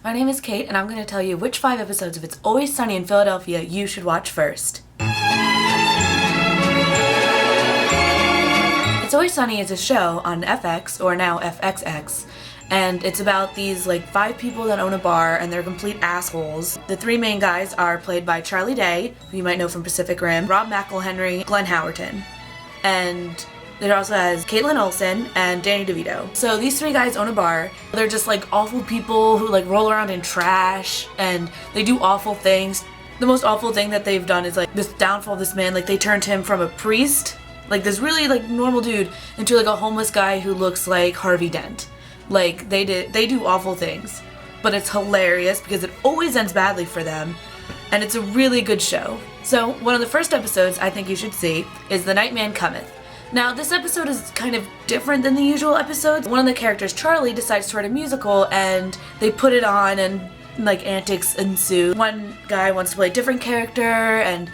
My name is Kate, and I'm going to tell you which 5 episodes of It's Always Sunny in Philadelphia you should watch first. It's Always Sunny is a show on FX, or now FXX, and it's about these 5 people that own a bar, and they're complete assholes. The 3 main guys are played by Charlie Day, who you might know from Pacific Rim, Rob McElhenney, Glenn Howerton, and it also has Caitlin Olsen and Danny DeVito. So these 3 guys own a bar. They're just awful people who roll around in trash and they do awful things. The most awful thing that they've done is this downfall of this man. They turned him from a priest, this really normal dude, into a homeless guy who looks like Harvey Dent. They do awful things, but it's hilarious because it always ends badly for them, and it's a really good show. So one of the first episodes I think you should see is The Night Man Cometh. Now, this episode is kind of different than the usual episodes. One of the characters, Charlie, decides to write a musical, and they put it on, and antics ensue. One guy wants to play a different character, and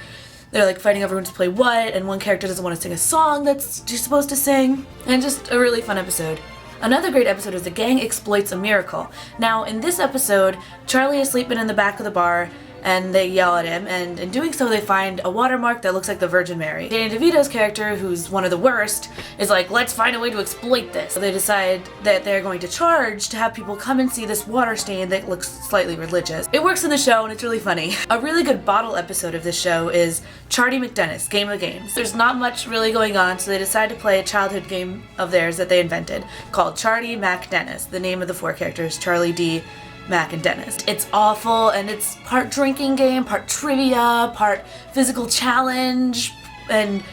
they're fighting over who to play what, and one character doesn't want to sing a song that's she's supposed to sing, and just a really fun episode. Another great episode is The Gang Exploits a Miracle. Now, in this episode, Charlie is sleeping in the back of the bar, and they yell at him, and in doing so they find a watermark that looks like the Virgin Mary. Danny DeVito's character, who's one of the worst, is let's find a way to exploit this. So they decide that they're going to charge to have people come and see this water stain that looks slightly religious. It works in the show and it's really funny. A really good bottle episode of this show is Charlie McDennis, Game of Games. There's not much really going on, so they decide to play a childhood game of theirs that they invented called Charlie Mac Dennis. The name of the 4 characters, Charlie, D, Mac, and Dennis. It's awful, and it's part drinking game, part trivia, part physical challenge, and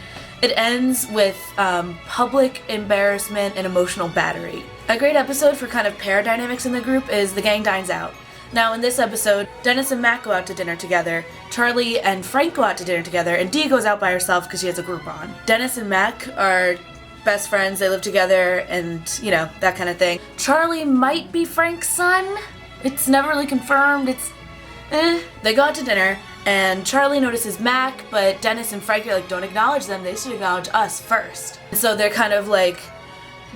it ends with public embarrassment and emotional battery. A great episode for kind of pair dynamics in the group is The Gang Dines Out. Now, in this episode, Dennis and Mac go out to dinner together, Charlie and Frank go out to dinner together, and Dee goes out by herself because she has a Groupon. Dennis and Mac are best friends, they live together, and, that kind of thing. Charlie might be Frank's son. It's never really confirmed, They go out to dinner, and Charlie notices Mac, but Dennis and Frank are don't acknowledge them, they should acknowledge us first. So they're kind of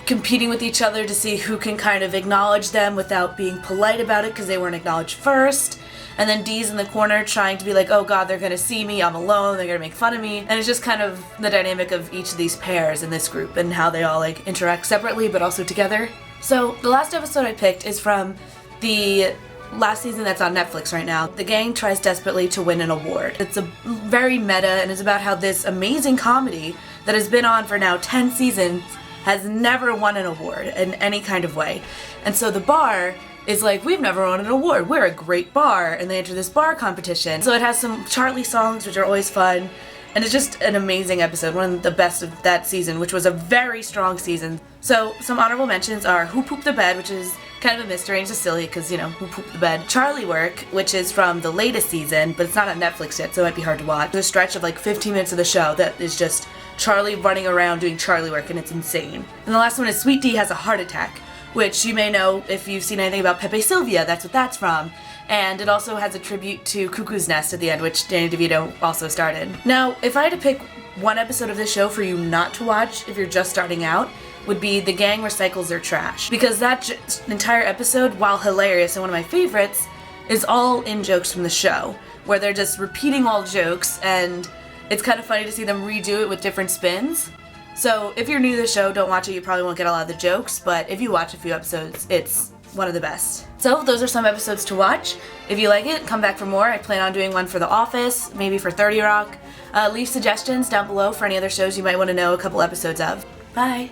competing with each other to see who can kind of acknowledge them without being polite about it because they weren't acknowledged first. And then Dee's in the corner trying to be oh god, they're gonna see me, I'm alone, they're gonna make fun of me. And it's just kind of the dynamic of each of these pairs in this group and how they all interact separately but also together. So the last episode I picked is from the last season that's on Netflix right now. The gang tries desperately to win an award. It's a very meta and is about how this amazing comedy that has been on for now 10 seasons has never won an award in any kind of way. And so the bar is we've never won an award, we're a great bar, and they enter this bar competition. So it has some Charlie songs, which are always fun, and it's just an amazing episode, one of the best of that season, which was a very strong season. So some honorable mentions are Who Pooped the Bed, which is kind of a mystery and just silly because, who pooped the bed. Charlie Work, which is from the latest season, but it's not on Netflix yet, so it might be hard to watch. There's a stretch of 15 minutes of the show that is just Charlie running around doing Charlie work, and it's insane. And the last one is Sweet Dee Has a Heart Attack, which you may know if you've seen anything about Pepe Sylvia, that's what that's from. And it also has a tribute to Cuckoo's Nest at the end, which Danny DeVito also started. Now, if I had to pick one episode of this show for you not to watch if you're just starting out, would be The Gang Recycles Their Trash. Because that entire episode, while hilarious and one of my favorites, is all in-jokes from the show, where they're just repeating all jokes, and it's kind of funny to see them redo it with different spins. So if you're new to the show, don't watch it, you probably won't get a lot of the jokes, but if you watch a few episodes, it's one of the best. So those are some episodes to watch. If you like it, come back for more. I plan on doing one for The Office, maybe for 30 Rock. Leave suggestions down below for any other shows you might want to know a couple episodes of. Bye!